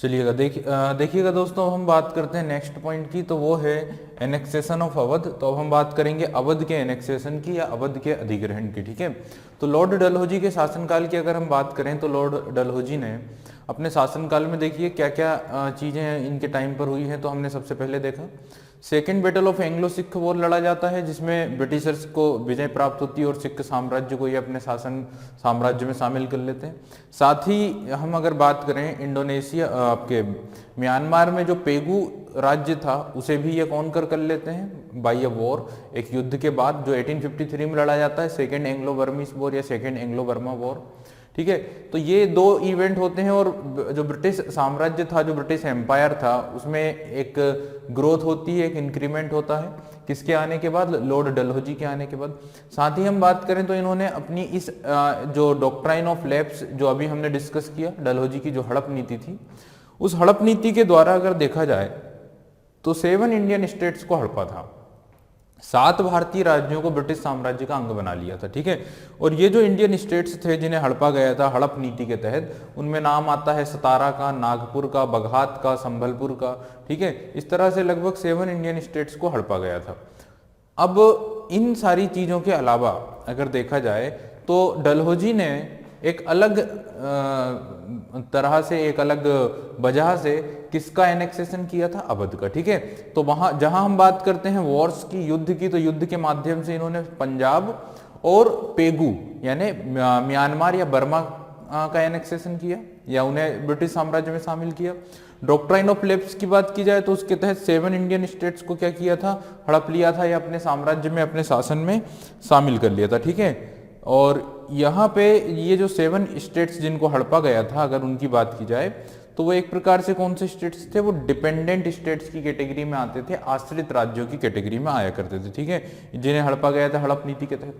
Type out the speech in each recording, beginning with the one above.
चलिएगा देखिएगा दोस्तों, हम बात करते हैं नेक्स्ट पॉइंट की, तो वो है एनेक्सेशन ऑफ अवध। तो अब हम बात करेंगे अवध के एनेक्सेशन की या अवध के अधिग्रहण की। ठीक है, तो लॉर्ड डलहौजी के शासनकाल की अगर हम बात करें तो लॉर्ड डलहौजी ने अपने शासनकाल में देखिए क्या क्या चीज़ें इनके टाइम पर हुई हैं। तो हमने सबसे पहले देखा second battle of Anglo Sikh war लड़ा जाता है, जिसमें ब्रिटिशर्स को विजय प्राप्त होती है और सिख साम्राज्य को ये अपने शासन साम्राज्य में शामिल कर लेते हैं। साथ ही हम अगर बात करें इंडोनेशिया आपके म्यांमार में जो पेगु राज्य था उसे भी ये कॉन्कर कर लेते हैं बाय अ वॉर, एक युद्ध के बाद जो 1853 में लड़ा जाता है, सेकेंड एंग्लो बर्मीज वॉर या सेकेंड एंग्लो बर्मा वॉर। ठीक है, तो ये दो इवेंट होते हैं और जो ब्रिटिश साम्राज्य था, जो ब्रिटिश एम्पायर था, उसमें एक ग्रोथ होती है, एक इंक्रीमेंट होता है किसके आने के बाद, लॉर्ड डलहौजी के आने के बाद। साथ ही हम बात करें तो इन्होंने अपनी इस जो डॉक्ट्राइन ऑफ लैप्स जो अभी हमने डिस्कस किया, डलहौजी की जो हड़प नीति थी, उस हड़प नीति के द्वारा अगर देखा जाए तो 7 इंडियन स्टेट्स को हड़पा था, 7 भारतीय राज्यों को ब्रिटिश साम्राज्य का अंग बना लिया था। ठीक है, और ये जो इंडियन स्टेट्स थे जिन्हें हड़पा गया था हड़प नीति के तहत, उनमें नाम आता है सतारा का, नागपुर का, बघात का, संभलपुर का। ठीक है, इस तरह से लगभग 7 इंडियन स्टेट्स को हड़पा गया था। अब इन सारी चीज़ों के अलावा अगर देखा जाए तो डलहौजी ने एक अलग तरह से, एक अलग वजह से किसका एनेक्सेशन किया था, अवध का। ठीक है, तो वहां जहां हम बात करते हैं वॉर्स की, युद्ध की, तो युद्ध के माध्यम से इन्होंने पंजाब और पेगु यानी म्यांमार या बर्मा का एनेक्सेशन किया या उन्हें ब्रिटिश साम्राज्य में शामिल किया। डॉक्ट्राइन ऑफ लैप्स की बात की जाए तो उसके तहत 7 इंडियन स्टेट्स को क्या किया था, हड़प लिया था या अपने साम्राज्य में, अपने शासन में शामिल कर लिया था। ठीक है, और यहाँ पे ये जो 7 स्टेट्स जिनको हड़पा गया था, अगर उनकी बात की जाए तो वो एक प्रकार से कौन से स्टेट्स थे, वो डिपेंडेंट स्टेट्स की कैटेगरी में आते थे, आश्रित राज्यों की कैटेगरी में आया करते थे। ठीक है, जिन्हें हड़पा गया था हड़प नीति के तहत।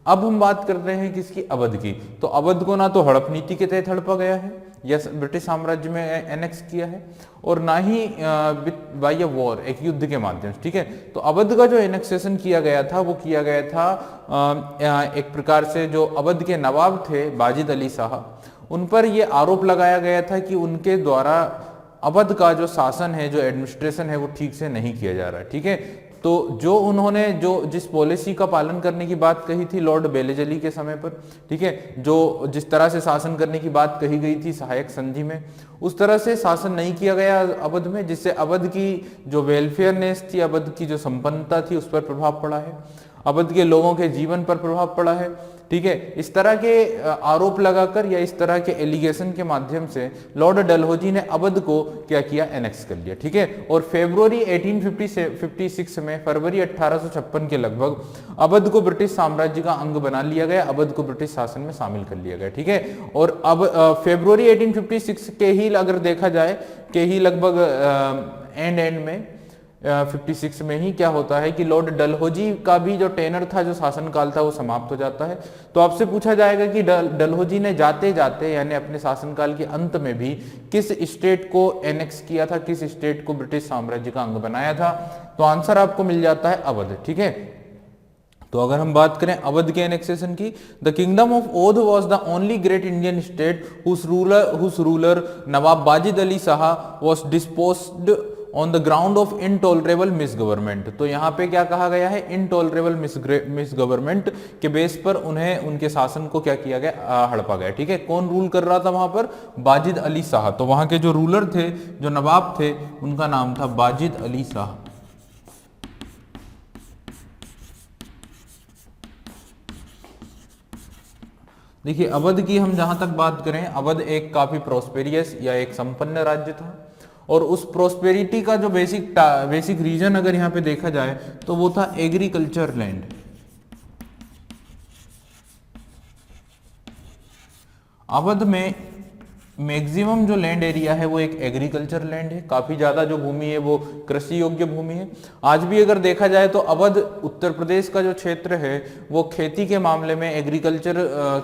अब हम बात कर रहे हैं किसकी, अवध की। तो अवध को ना तो हड़प नीति के तहत हड़पा गया है या ब्रिटिश साम्राज्य में एनेक्स किया है, और ना ही बाय अ वॉर, एक युद्ध के माध्यम से। ठीक है, तो अवध का जो एनेक्सेशन किया गया था वो किया गया था एक प्रकार से जो अवध के नवाब थे बाजिद अली शाह, उन पर ये आरोप लगाया गया था कि उनके द्वारा अवध का जो शासन है, जो एडमिनिस्ट्रेशन है, वो ठीक से नहीं किया जा रहा है। ठीक है, तो जो उन्होंने जो जिस पॉलिसी का पालन करने की बात कही थी लॉर्ड बेलेजली के समय पर, ठीक है, जो जिस तरह से शासन करने की बात कही गई थी सहायक संधि में, उस तरह से शासन नहीं किया गया अवध में, जिससे अवध की जो वेलफेयरनेस थी, अवध की जो संपन्नता थी, उस पर प्रभाव पड़ा है, अवध के लोगों के जीवन पर प्रभाव पड़ा है। ठीक है, इस तरह के आरोप लगाकर या इस तरह के एलिगेशन के माध्यम से लॉर्ड डलहौजी ने अवध को क्या किया, एनेक्स कर लिया। ठीक है, और फरवरी 1856 में, फरवरी 1856 के लगभग अवध को ब्रिटिश साम्राज्य का अंग बना लिया गया, अवध को ब्रिटिश शासन में शामिल कर लिया गया। ठीक है, और अब फरवरी 1856 के ही अगर देखा जाए के ही लगभग एंड में 56 में ही क्या होता है कि लॉर्ड डलहौजी का भी जो टेनर था, जो शासनकाल था, वो समाप्त हो जाता है। तो आपसे पूछा जाएगा कि डलहौजी ने जाते जाते यानी अपने शासनकाल के अंत में भी किस स्टेट को एनेक्स किया था, किस स्टेट को ब्रिटिश साम्राज्य का अंग बनाया था, तो आंसर आपको मिल जाता है अवध। ठीक है, तो अगर हम बात करें अवध के एनेक्सेशन की, the kingdom of Oudh was the only great Indian state whose ruler Nawab Wajid Ali Shah was disposed on the ground of intolerable misgovernment. तो यहाँ पे क्या कहा गया है, इनटॉलरेबल मिसगवर्नमेंट के बेस पर उन्हें, उनके शासन को क्या किया गया, हड़पा गया। ठीक है, कौन रूल कर रहा था वहां पर, बाजिद अली शाह। तो वहां के जो रूलर थे, जो नवाब थे, उनका नाम था बाजिद अली शाह। देखिए अवध की हम जहां तक बात करें, अवध एक काफी प्रोस्पेरियस या एक संपन्न राज्य था, और उस प्रोस्पेरिटी का जो बेसिक रीजन अगर यहाँ पे देखा जाए तो वो था एग्रीकल्चर लैंड। अवध में मैक्सिमम जो लैंड एरिया है वो एक एग्रीकल्चर लैंड है, काफी ज्यादा जो भूमि है वो कृषि योग्य भूमि है। आज भी अगर देखा जाए तो अवध उत्तर प्रदेश का जो क्षेत्र है वो खेती के मामले में, एग्रीकल्चर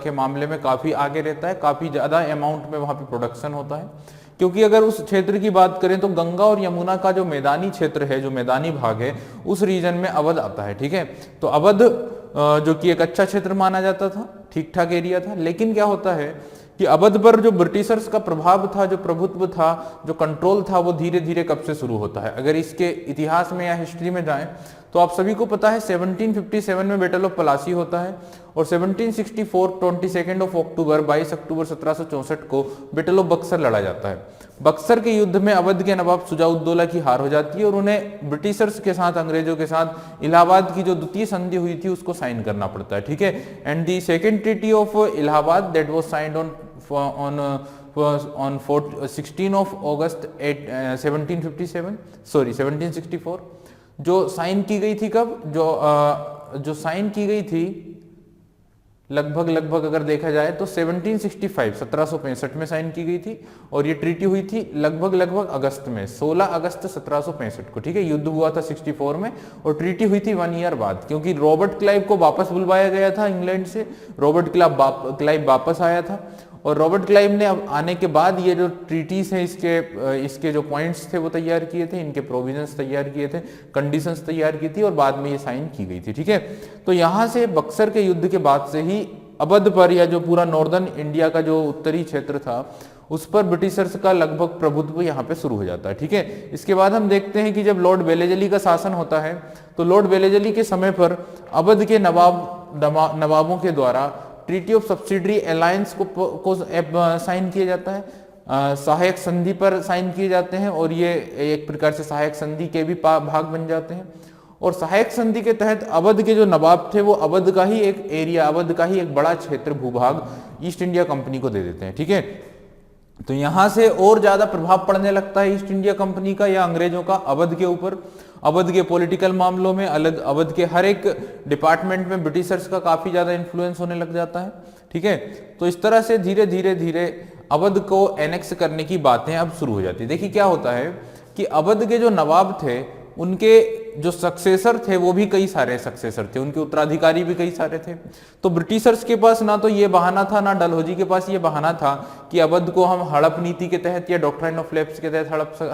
के मामले में काफी आगे रहता है, काफी ज्यादा अमाउंट में वहां पे प्रोडक्शन होता है। क्योंकि अगर उस क्षेत्र की बात करें तो गंगा और यमुना का जो मैदानी क्षेत्र है, जो मैदानी भाग है, उस रीजन में अवध आता है। ठीक है, तो अवध जो कि एक अच्छा क्षेत्र माना जाता था, ठीक ठाक एरिया था, लेकिन क्या होता है कि अवध पर जो ब्रिटिशर्स का प्रभाव था, जो प्रभुत्व था, जो कंट्रोल था, वो धीरे धीरे कब से शुरू होता है। अगर इसके इतिहास में या हिस्ट्री में जाएं तो आप सभी को पता है 1757 में बैटल ऑफ पलासी होता है और 1764 22 अक्टूबर 1764 को बैटल ऑफ बक्सर लड़ा जाता है। बक्सर के युद्ध में अवध के नवाब शुजाउद्दौला की हार हो जाती है और उन्हें ब्रिटिशर्स के साथ, अंग्रेजों के साथ इलाहाबाद की जो द्वितीय संधि हुई थी उसको साइन करना पड़ता है, ठीक है। And the second treaty of Allahabad that was signed on 16 of August 1764 जो साइन की गई थी कब, जो साइन की गई थी लगभग अगर देखा जाए तो 1765 में साइन की गई थी और ये ट्रीटी हुई थी लगभग अगस्त में, 16 अगस्त 1765 को, ठीक है। युद्ध हुआ था 64 में और ट्रीटी हुई थी 1 ईयर बाद, क्योंकि रॉबर्ट क्लाइव को वापस बुलवाया गया था इंग्लैंड से। रॉबर्ट क्लाइव वापस आया था और रॉबर्ट क्लाइव ने अब आने के बाद ये जो ट्रीटीज हैं इसके जो पॉइंट्स थे वो तैयार किए थे, इनके प्रोविजंस तैयार किए थे, कंडीशंस तैयार की थी और बाद में ये साइन की गई थी, ठीक है। तो यहाँ से बक्सर के युद्ध के बाद से ही अवध पर या जो पूरा नॉर्दर्न इंडिया का जो उत्तरी क्षेत्र था उस पर ब्रिटिशर्स का लगभग प्रभुत्व यहाँ पे शुरू हो जाता है, ठीक है। इसके बाद हम देखते हैं कि जब लॉर्ड वेलेजली का शासन होता है तो लॉर्ड वेलेजली के समय पर अवध के नवाबों के द्वारा ट्रीटी ऑफ सब्सिडरी अलायंस को साइन किया जाता है, सहायक संधि पर साइन किए जाते हैं और ये एक प्रकार से सहायक संधि के भी भाग बन जाते हैं। और सहायक संधि के तहत अवध के जो नवाब थे वो अवध का ही एक एरिया, अवध का ही एक बड़ा क्षेत्र, भूभाग ईस्ट इंडिया कंपनी को दे देते हैं, ठीक है। तो यहां से और ज्यादा प्रभाव पड़ने लगता है ईस्ट इंडिया कंपनी का या अंग्रेजों का अवध के ऊपर। अवध के पॉलिटिकल मामलों में, अवध के हर एक डिपार्टमेंट में ब्रिटिशर्स का काफी ज्यादा इन्फ्लुएंस होने लग जाता है, ठीक है। तो इस तरह से धीरे धीरे अवध को एनेक्स करने की बातें अब शुरू हो जाती है। देखिए क्या होता है कि अवध के जो नवाब थे उनके जो सक्सेसर थे वो भी कई सारे सक्सेसर थे, उनके उत्तराधिकारी भी कई सारे थे। तो ब्रिटिशर्स के पास ना तो ये बहाना था, ना डलहौजी के पास ये बहाना था कि अवध को हम हड़प नीति के तहत या डॉक्ट्राइन ऑफ लैप्स के तहत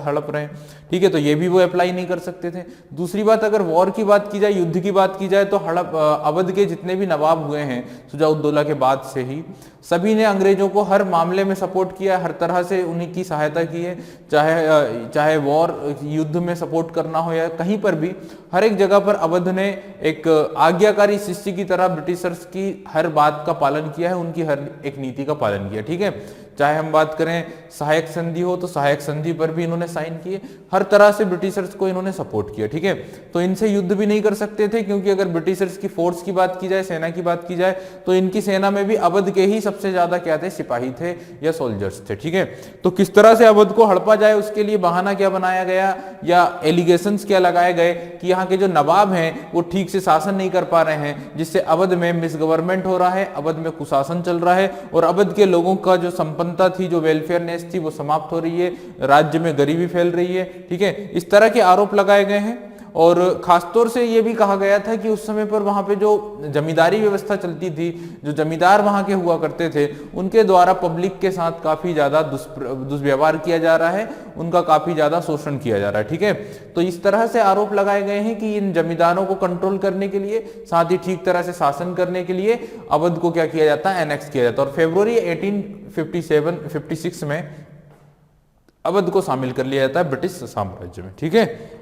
हड़प रहे हैं, ठीक है। तो ये भी वो अप्लाई नहीं कर सकते थे। दूसरी बात, अगर वॉर की बात की जाए, युद्ध की बात की जाए, तो अवध के जितने भी नवाब हुए हैं शुजाउद्दौला के बाद से ही, सभी ने अंग्रेजों को हर मामले में सपोर्ट किया, हर तरह से उन्हीं की सहायता की है, चाहे वॉर युद्ध में सपोर्ट करना हो या कहीं पर भी, हर एक जगह पर अवध ने एक आज्ञाकारी शिष्य की तरह ब्रिटिशर्स की हर बात का पालन किया है, उनकी हर एक नीति का पालन किया, ठीक है। चाहे हम बात करें सहायक संधि हो तो सहायक संधि पर भी इन्होंने साइन किए, हर तरह से ब्रिटिशर्स को इन्होंने सपोर्ट किया, ठीक है। तो इनसे युद्ध भी नहीं कर सकते थे, क्योंकि अगर ब्रिटिशर्स की फोर्स की बात की जाए, सेना की बात की जाए, तो इनकी सेना में भी अवध के ही सबसे ज्यादा क्या थे, सिपाही थे या सोल्जर्स थे, ठीक है। तो किस तरह से अवध को हड़पा जाए उसके लिए बहाना क्या बनाया गया या एलिगेशंस क्या लगाए गए कि यहाँ के जो नवाब हैं वो ठीक से शासन नहीं कर पा रहे हैं, जिससे अवध में मिसगवर्नमेंट हो रहा है, अवध में कुशासन चल रहा है और अवध के लोगों का जो संपन्नता थी, जो वेलफेयरनेस थी, वो समाप्त हो रही है, राज्य में गरीबी फैल रही है, ठीक है। इस तरह के आरोप लगाए गए हैं। और खासतौर से ये भी कहा गया था कि उस समय पर वहां पे जो जमींदारी व्यवस्था चलती थी, जो जमींदार वहां के हुआ करते थे, उनके द्वारा पब्लिक के साथ काफी ज्यादा दुष्व्यवहार किया जा रहा है, उनका काफी ज्यादा शोषण किया जा रहा है, ठीक है। तो इस तरह से आरोप लगाए गए हैं कि इन जमींदारों को कंट्रोल करने के लिए, साथ ही ठीक तरह से शासन करने के लिए अवध को क्या किया जाता है, एनेक्स किया जाता है। और फरवरी 1856 में अवध को शामिल कर लिया जाता है ब्रिटिश साम्राज्य में, ठीक है।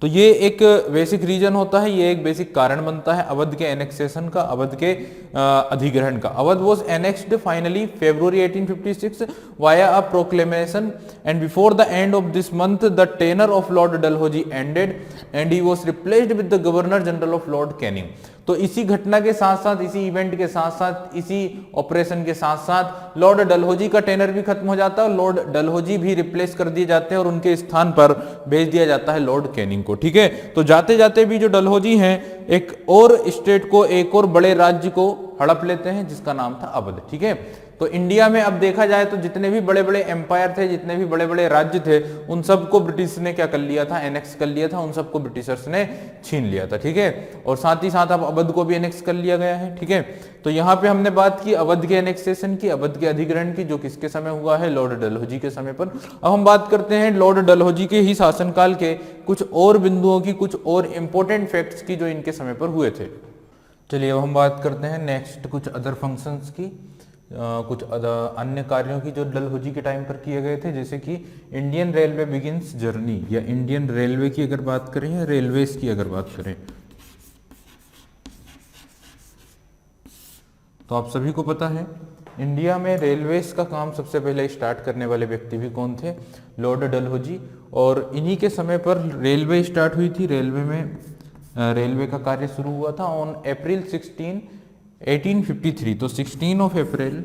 तो ये एक बेसिक रीजन होता है, ये एक बेसिक कारण बनता है अवध के एनेक्सेशन का, अवध के अधिग्रहण का। Awadh was annexed finally February 1856 via a proclamation and before the end of this month the tenure of Lord Dalhousie ended and he was replaced with the governor general of lord Canning. तो इसी घटना के साथ साथ, इसी event के साथ साथ, इसी ऑपरेशन के साथ साथ लॉर्ड डलहौजी का टेनर भी खत्म हो जाता है और लॉर्ड डलहौजी भी रिप्लेस कर दिए जाते हैं और उनके स्थान पर भेज दिया जाता है लॉर्ड कैनिंग को, ठीक है। तो जाते जाते भी जो डलहौजी हैं एक और स्टेट को, एक और बड़े राज्य को हड़प लेते हैं जिसका नाम था अवध, ठीक है। तो इंडिया में अब देखा जाए तो जितने भी बड़े बड़े एम्पायर थे, जितने भी बड़े बड़े राज्य थे, उन सबको ब्रिटिश ने क्या कर लिया था, एनेक्स कर लिया था, उन सबको ब्रिटिशर्स ने छीन लिया था, ठीक है। और साथ ही साथ अब अवध को भी एनेक्स कर लिया गया है, ठीक है। तो यहाँ पे हमने बात की अवध के एनेक्सेशन की, अवध के अधिग्रहण की, जो किसके समय हुआ है, लॉर्ड डलहौजी के समय पर। अब हम बात करते हैं लॉर्ड डलहौजी के ही शासनकाल के कुछ और बिंदुओं की, कुछ और इंपॉर्टेंट फैक्ट्स की जो इनके समय पर हुए थे। चलिए अब हम बात करते हैं नेक्स्ट कुछ अदर फंक्शंस की। कुछ अन्य कार्यों की जो डलहौजी के टाइम पर किए गए थे, जैसे कि इंडियन रेलवे बिगिंस जर्नी, या इंडियन रेलवे की अगर बात करें या रेलवेज की अगर बात करें, तो आप सभी को पता है इंडिया में रेलवेज का काम सबसे पहले स्टार्ट करने वाले व्यक्ति भी कौन थे, लॉर्ड डलहौजी। और इन्हीं के समय पर रेलवे स्टार्ट हुई थी, रेलवे में रेलवे का कार्य शुरू हुआ था ऑन अप्रैल 16 1853। तो 16 ऑफ अप्रैल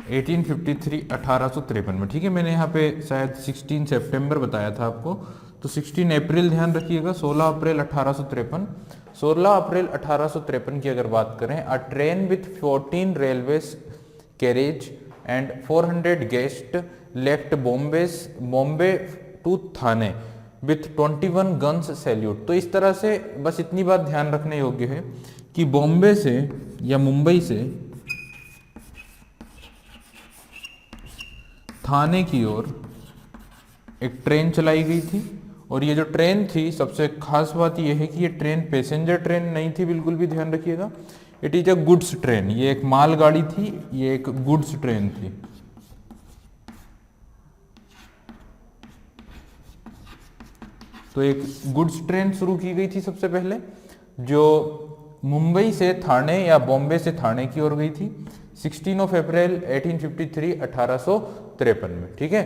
1853 1853 में, ठीक है। मैंने यहाँ पे शायद 16 सितंबर बताया था आपको, तो 16 अप्रैल ध्यान रखिएगा। 16 अप्रैल 1853, 16 अप्रैल 1853 की अगर बात करें, a train with 14 railway carriage and 400 guest left Bombay to Thane with 21 guns salute. तो इस तरह से बस इतनी बात ध्यान रखने योग्य है कि बॉम्बे से या मुंबई से थाने की ओर एक ट्रेन चलाई गई थी। और ये जो ट्रेन थी, सबसे खास बात यह है कि ये ट्रेन पैसेंजर ट्रेन नहीं थी, बिल्कुल भी ध्यान रखिएगा। It is a goods train, ये एक मालगाड़ी थी, ये एक गुड्स ट्रेन थी। तो एक गुड्स ट्रेन शुरू की गई थी सबसे पहले, जो मुंबई से थाने या बॉम्बे से थाने की ओर गई थी 16 ऑफ अप्रैल 1853 1853 में, ठीक है।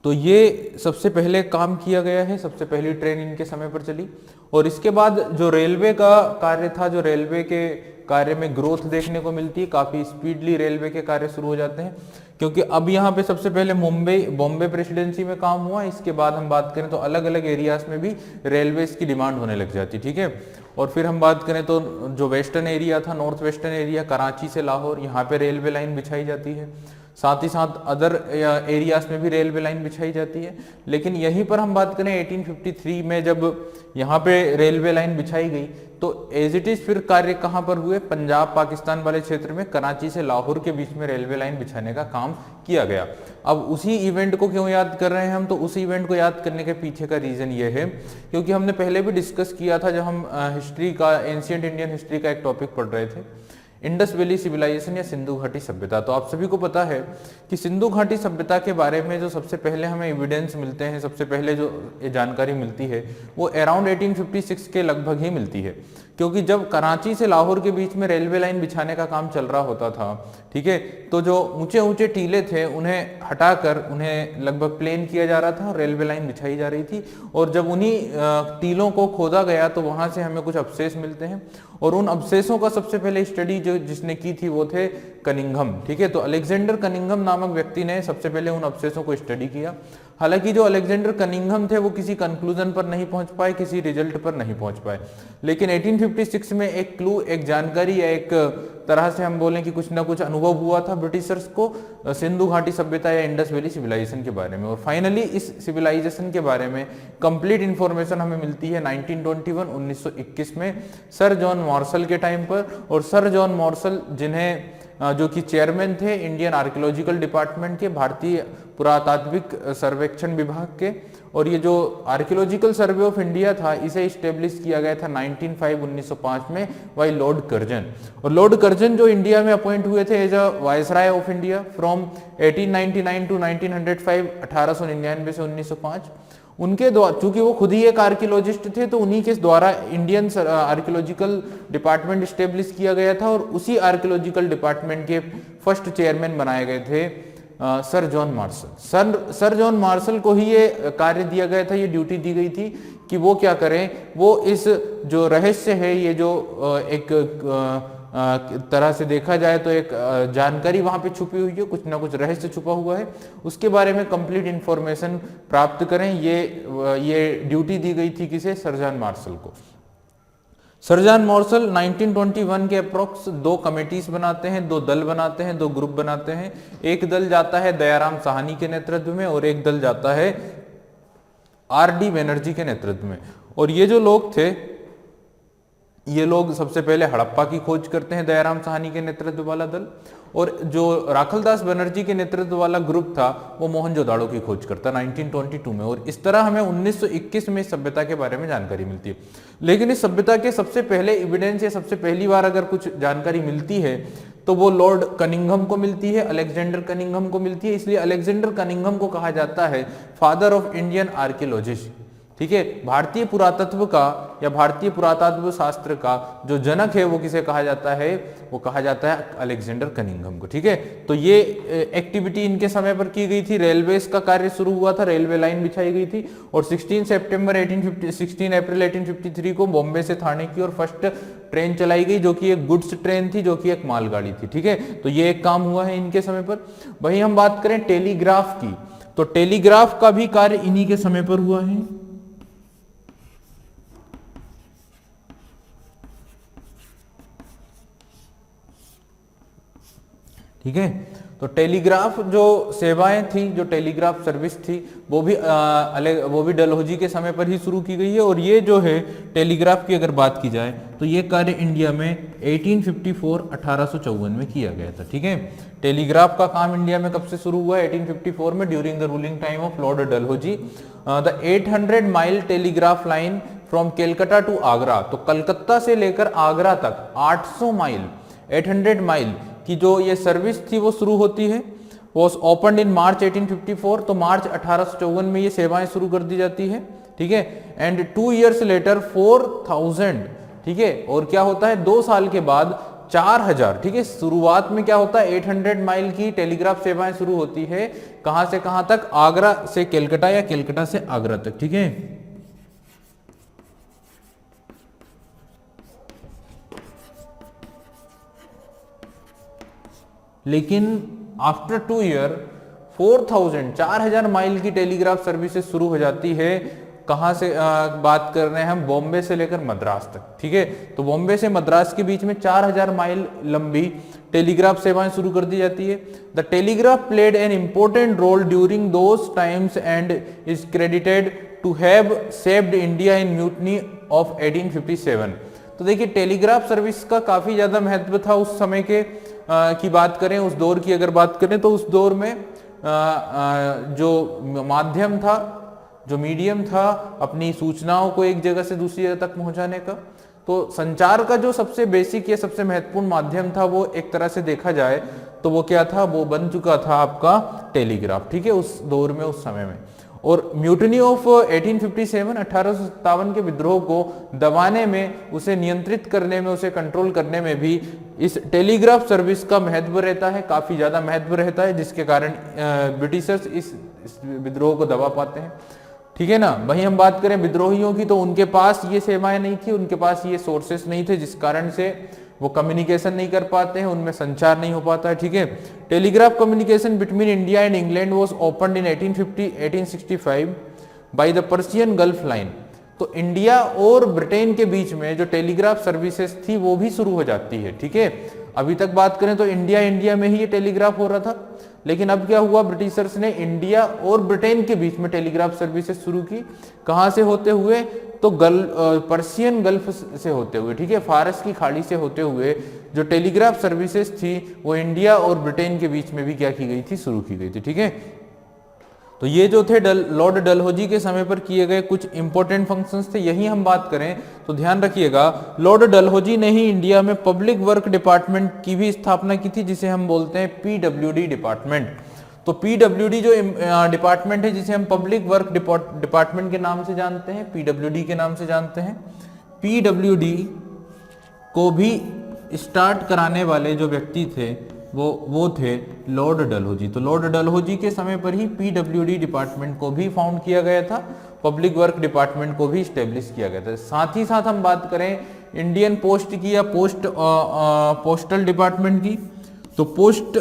तो ये सबसे पहले काम किया गया है, सबसे पहली ट्रेन इनके समय पर चली। और इसके बाद जो रेलवे का कार्य था, जो रेलवे के कार्य में ग्रोथ देखने को मिलती है, काफी स्पीडली रेलवे के कार्य शुरू हो जाते हैं, क्योंकि अब यहाँ पे सबसे पहले बॉम्बे प्रेसिडेंसी में काम हुआ। इसके बाद हम बात करें तो अलग अलग एरियाज में भी रेलवेज की डिमांड होने लग जाती, ठीक है। और फिर हम बात करें तो जो वेस्टर्न एरिया था, नॉर्थ वेस्टर्न एरिया, कराची से लाहौर, यहाँ पे रेलवे लाइन बिछाई जाती है। साथ ही साथ अदर एरियाज में भी रेलवे लाइन बिछाई जाती है। लेकिन यहीं पर हम बात करें 1853 में जब यहाँ पे रेलवे लाइन बिछाई गई, तो एज इट इज फिर कार्य कहाँ पर हुए, पंजाब पाकिस्तान वाले क्षेत्र में कराची से लाहौर के बीच में रेलवे लाइन बिछाने का काम किया गया। अब उसी इवेंट को क्यों याद कर रहे हैं हम, तो उस इवेंट को याद करने के पीछे का रीजन ये है क्योंकि हमने पहले भी डिस्कस किया था जब हम हिस्ट्री का, एंशिएंट इंडियन हिस्ट्री का एक टॉपिक पढ़ रहे थे, इंडस वैली सिविलाइजेशन या सिंधु घाटी सभ्यता। तो आप सभी को पता है कि सिंधु घाटी सभ्यता के बारे में जो सबसे पहले हमें एविडेंस मिलते हैं, सबसे पहले जो जानकारी मिलती है वो अराउंड 1856 के लगभग ही मिलती है, क्योंकि जब कराची से लाहौर के बीच में रेलवे लाइन बिछाने का काम चल रहा होता था, ठीक है, तो जो ऊंचे ऊंचे टीले थे उन्हें हटाकर उन्हें लगभग प्लेन किया जा रहा था और रेलवे लाइन बिछाई जा रही थी। और जब उन्हीं टीलों को खोदा गया तो वहां से हमें कुछ अवशेष मिलते हैं, और उन अवशेषों का सबसे पहले स्टडी जो जिसने की थी वो थे कनिंघम, ठीक है। तो अलेक्जेंडर कनिंघम नामक व्यक्ति ने सबसे पहले उन अवशेषों को स्टडी किया। हालांकि जो अलेक्जेंडर कनिंघम थे वो किसी कंक्लूजन पर नहीं पहुंच पाए, किसी रिजल्ट पर नहीं पहुंच पाए, लेकिन 1856 में एक क्लू, एक जानकारी या एक तरह से हम बोलें कि कुछ ना कुछ अनुभव हुआ था ब्रिटिशर्स को सिंधु घाटी सभ्यता या इंडस वैली सिविलाइजेशन के बारे में। और फाइनली इस सिविलाइजेशन के बारे में कंप्लीट इंफॉर्मेशन हमें मिलती है 1921 में सर जॉन मॉर्सल के टाइम पर। और सर जॉन मॉर्सल जिन्हें जो कि चेयरमैन थे इंडियन आर्कियोलॉजिकल डिपार्टमेंट के, भारतीय पुरातात्विक सर्वेक्षण विभाग के, और ये जो आर्कियोलॉजिकल सर्वे ऑफ इंडिया था इसे स्टेब्लिश किया गया था 1905 में बाय लॉर्ड कर्जन। और लॉर्ड कर्जन जो इंडिया में अपॉइंट हुए थे as a viceroy of India from 1899 to 1905, 1899 से 1905, उनके द्वारा, चूंकि वो खुद ही एक आर्कियोलॉजिस्ट थे, तो उन्हीं के द्वारा इंडियन आर्कियोलॉजिकल डिपार्टमेंट स्टेब्लिश किया गया था। और उसी आर्कियोलॉजिकल डिपार्टमेंट के फर्स्ट चेयरमैन बनाए गए थे sir John Marshall. Sir John Marshall को ही ये कार्य दिया गया था, ये ड्यूटी दी गई थी कि वो क्या करें, वो इस जो रहस्य है, ये जो एक तरह से देखा जाए तो एक जानकारी वहां पे छुपी हुई है, कुछ ना कुछ रहस्य छुपा हुआ है, उसके बारे में कंप्लीट इंफॉर्मेशन प्राप्त करें, ये ड्यूटी दी गई थी किसे, सर जॉन मार्शल को। सर जॉन मार्शल 1921 के अप्रोक्स 2 कमेटीज बनाते हैं, 2 दल बनाते हैं, 2 ग्रुप बनाते हैं। एक दल जाता है दयाराम साहनी के नेतृत्व में और एक दल जाता है आर डी बनर्जी के नेतृत्व में। और ये जो लोग थे ये लोग सबसे पहले हड़प्पा की खोज करते हैं, दयाराम साहनी के नेतृत्व वाला दल, और जो राखलदास बनर्जी के नेतृत्व वाला ग्रुप था वो मोहनजोदाड़ो की खोज करता 1922 में। और इस तरह हमें 1921 में इस सभ्यता के बारे में जानकारी मिलती है। लेकिन इस सभ्यता के सबसे पहले एविडेंस या सबसे पहली बार अगर कुछ जानकारी मिलती है तो वो लॉर्ड कनिंघम को मिलती है, अलेक्जेंडर कनिंघम को मिलती है। इसलिए अलेक्जेंडर कनिंघम को कहा जाता है फादर ऑफ इंडियन आर्कियोलॉजिस्ट। ठीक है, भारतीय पुरातत्व का या भारतीय पुरातत्व शास्त्र का जो जनक है वो किसे कहा जाता है, वो कहा जाता है अलेक्जेंडर कनिंघम को। ठीक है, तो ये एक्टिविटी इनके समय पर की गई थी। रेलवेज का कार्य शुरू हुआ था, रेलवे लाइन बिछाई गई थी, और 16 अप्रैल 1853 को बॉम्बे से थाने की और फर्स्ट ट्रेन चलाई गई, जो कि एक गुड्स ट्रेन थी, जो कि एक मालगाड़ी थी। ठीक है, तो ये एक काम हुआ है इनके समय पर। वहीं हम बात करें टेलीग्राफ की, तो टेलीग्राफ का भी कार्य इन्हीं के समय पर हुआ है। ठीक है, तो टेलीग्राफ जो सेवाएं थी, जो टेलीग्राफ सर्विस थी, वो भी डलहौजी के समय पर ही शुरू की गई है। और ये जो है टेलीग्राफ की अगर बात की जाए तो ये कार्य इंडिया में 1854 में किया गया था। ठीक है, टेलीग्राफ का काम इंडिया में कब से शुरू हुआ है? 1854 में, during the ruling time of Lord Dalhousie. The 800 mile telegraph line from Calcutta to Agra, तो कलकत्ता से लेकर आगरा तक 800 माइल 800 माइल की जो ये सर्विस थी वो शुरू होती है। वॉज ओपन इन मार्च 1854, तो मार्च 1854 में ये सेवाएं शुरू कर दी जाती है। ठीक है, एंड 2 years लेटर 4000, ठीक है, और क्या होता है 2 साल के बाद 4000। ठीक है, शुरुआत में क्या होता है 800 माइल की टेलीग्राफ सेवाएं शुरू होती है, कहां से कहां तक? आगरा से कलकत्ता या कलकत्ता से आगरा तक। ठीक है, लेकिन आफ्टर 2 year 4000 माइल की टेलीग्राफ सर्विसेज शुरू हो जाती है। कहां से बात कर रहे हैं हम? बॉम्बे से लेकर मद्रास तक। ठीक है, तो बॉम्बे से मद्रास के बीच में 4000 माइल लंबी टेलीग्राफ सेवाएं शुरू कर दी जाती है। The telegraph played an important role during those times and is credited to have saved India in mutiny of 1857। तो देखिए टेलीग्राफ सर्विस का काफी ज्यादा महत्व था उस समय के की बात करें, उस दौर की अगर बात करें तो उस दौर में जो माध्यम था, जो मीडियम था अपनी सूचनाओं को एक जगह से दूसरी जगह तक पहुंचाने का, तो संचार का जो सबसे बेसिक या सबसे महत्वपूर्ण माध्यम था वो एक तरह से देखा जाए तो वो क्या था? वो बन चुका था आपका टेलीग्राफ। ठीक है, उस दौर में, उस समय में। और म्यूटनी ऑफ 1857 के विद्रोह को दबाने में, उसे नियंत्रित करने में, उसे कंट्रोल करने में भी इस टेलीग्राफ सर्विस का महत्व रहता है, काफी ज्यादा महत्व रहता है, जिसके कारण ब्रिटिशर्स इस विद्रोह को दबा पाते हैं। ठीक है ना। वहीं हम बात करें विद्रोहियों की, तो उनके पास ये सेवाएं नहीं थी, उनके पास ये सोर्सेस नहीं थे, जिस कारण से वो कम्युनिकेशन नहीं कर पाते हैं, उनमें संचार नहीं हो पाता है। ठीक है, telegraph communication between India and England was opened in 1865 by the Persian gulf line. तो इंडिया और ब्रिटेन के बीच में जो टेलीग्राफ सर्विसेज थी वो भी शुरू हो जाती है। ठीक है, अभी तक बात करें तो इंडिया में ही ये टेलीग्राफ हो रहा था, लेकिन अब क्या हुआ, ब्रिटिशर्स ने इंडिया और ब्रिटेन के बीच में टेलीग्राफ सर्विसेज शुरू की। कहां से होते हुए? तो पर्शियन गल्फ से होते हुए। ठीक है, फारस की खाड़ी से होते हुए जो टेलीग्राफ सर्विसेज थी वो इंडिया और ब्रिटेन के बीच में भी क्या की गई थी? शुरू की गई थी। ठीक है, तो ये जो थे लॉर्ड डलहौजी के समय पर किए गए कुछ इंपॉर्टेंट फंक्शंस थे। यही हम बात करें तो ध्यान रखिएगा, लॉर्ड डलहौजी ने ही इंडिया में पब्लिक वर्क डिपार्टमेंट की भी स्थापना की थी, जिसे हम बोलते हैं पीडब्ल्यूडी डिपार्टमेंट। तो पीडब्ल्यूडी जो डिपार्टमेंट है, जिसे हम पब्लिक वर्क डिपार्टमेंट के नाम से जानते हैं, पीडब्ल्यूडी के नाम से जानते हैं, पीडब्ल्यूडी को भी स्टार्ट कराने वाले जो व्यक्ति थे वो थे लॉर्ड डलहौजी। तो लॉर्ड डलहौजी के समय पर ही पीडब्ल्यूडी डिपार्टमेंट को भी फाउंड किया गया था, पब्लिक वर्क डिपार्टमेंट को भी स्टेब्लिश किया गया था। साथ ही साथ हम बात करें इंडियन पोस्ट की या पोस्टल डिपार्टमेंट की, तो पोस्ट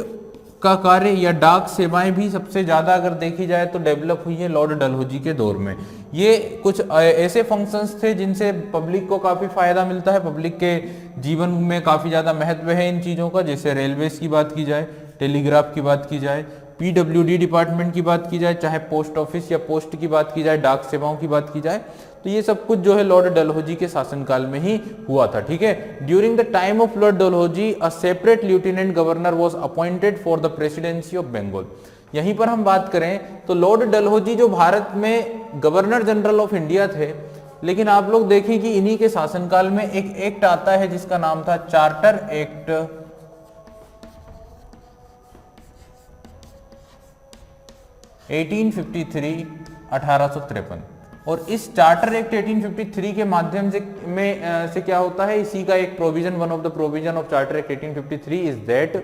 का कार्य या डाक सेवाएं भी सबसे ज्यादा अगर देखी जाए तो डेवलप हुई है लॉर्ड डलहौजी के दौर में। ये कुछ ऐसे फंक्शंस थे जिनसे पब्लिक को काफी फायदा मिलता है, पब्लिक के जीवन में काफी ज्यादा महत्व है इन चीजों का। जैसे रेलवेज की बात की जाए, टेलीग्राफ की बात की जाए, पीडब्ल्यूडी डिपार्टमेंट की बात की जाए, चाहे पोस्ट ऑफिस या पोस्ट की बात की जाए, डाक सेवाओं की बात की जाए, तो ये सब कुछ जो है लॉर्ड डलहौजी के शासनकाल में ही हुआ था, ठीक है। During the time of Lord Dalhousie a separate lieutenant governor was appointed for the presidency of Bengal. यहीं पर हम बात करें तो लॉर्ड डलहौजी जो भारत में गवर्नर जनरल ऑफ इंडिया थे, लेकिन आप लोग देखें कि इन्हीं के शासनकाल में एक एक्ट आता है जिसका नाम था चार्टर एक्ट 1853 1853। और इस चार्टर एक्ट 1853 के माध्यम से क्या होता है, इसी का एक provision, one of the provision of charter act 1853 is that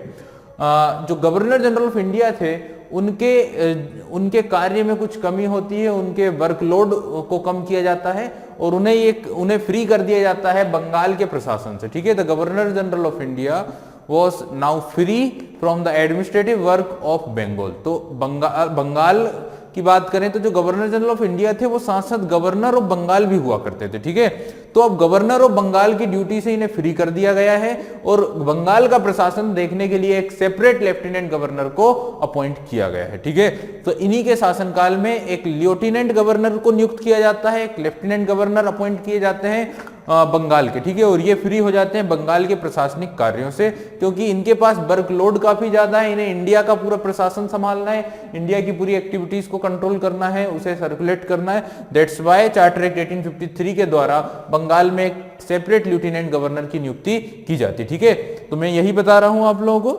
जो गवर्नर जनरल ऑफ इंडिया थे उनके कार्य में कुछ कमी होती है, उनके वर्कलोड को कम किया जाता है और उन्हें फ्री कर दिया जाता है बंगाल के प्रशासन से, ठीक है। The governor general of India was now free from the administrative work of Bengal। तो बंगाल की बात करें तो जो गवर्नर जनरल ऑफ इंडिया थे वो साथ साथ गवर्नर ऑफ बंगाल भी हुआ करते थे, ठीक है। तो अब गवर्नर ऑफ बंगाल की ड्यूटी से इन्हें फ्री कर दिया गया है और बंगाल का प्रशासन देखने के लिए एक सेपरेट लेफ्टिनेंट गवर्नर को अपॉइंट किया गया है, ठीक है। तो इन्हीं के शासनकाल में एक लेफ्टिनेंट गवर्नर को नियुक्त किया जाता है, एक लेफ्टिनेंट गवर्नर अपॉइंट किए जाते हैं बंगाल के, ठीक है। और ये फ्री हो जाते हैं बंगाल के प्रशासनिक कार्यों से, क्योंकि इनके पास वर्कलोड काफी ज्यादा है, इन्हें इंडिया का पूरा प्रशासन संभालना है, इंडिया की पूरी एक्टिविटीज को कंट्रोल करना है, उसे सर्कुलेट करना है। दैट्स व्हाई चार्टर एक्ट 1853 के द्वारा बंगाल में एक सेपरेट लेफ्टिनेंट गवर्नर की नियुक्ति की जाती, ठीक है। तो मैं यही बता रहा हूं आप लोगों को।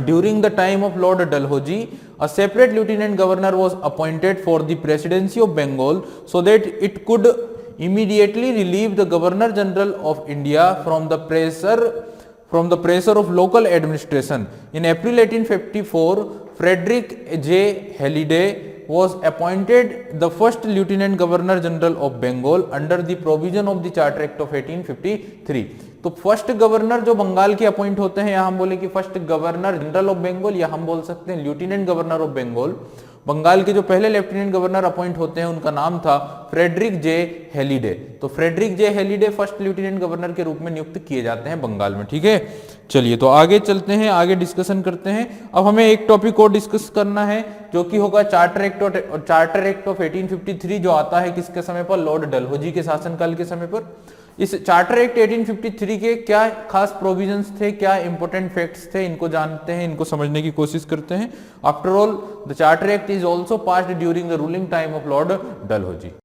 During the time of Lord Dalhousie, a separate lieutenant governor was appointed for the presidency of Bengal so that it could immediately relieve the Governor General of India from the pressure of local administration. In April 1854, Frederick J. Halliday was appointed the first Lieutenant Governor General of Bengal under the provision of the Charter Act of 1853। तो first governor जो बंगाल के appoint होते हैं, या हम बोले कि first governor general of Bengal, या हम बोल सकते हैं lieutenant governor of Bengal, Bengal के जो पहले लेफ्टिनेंट गवर्नर अपॉइंट होते हैं उनका नाम था फ्रेडरिक जे हेलिडे। तो फ्रेडरिक जे हेलिडे फर्स्ट लेफ्टिनेंट गवर्नर के रूप में नियुक्त किए जाते हैं बंगाल में, ठीक है। चलिए तो आगे चलते हैं, आगे डिस्कशन करते हैं। अब हमें एक टॉपिक और डिस्कस करना है जो कि होगा चार्टर एक्ट ऑफ 1853, जो आता है किसके समय पर, लॉर्ड डलहौजी के शासनकाल के समय पर। इस चार्टर एक्ट 1853 के क्या खास प्रोविजंस थे, क्या इंपॉर्टेंट फैक्ट्स थे, इनको जानते हैं, इनको समझने की कोशिश करते हैं। After all the charter act is also passed during the ruling time of Lord Dalhousie.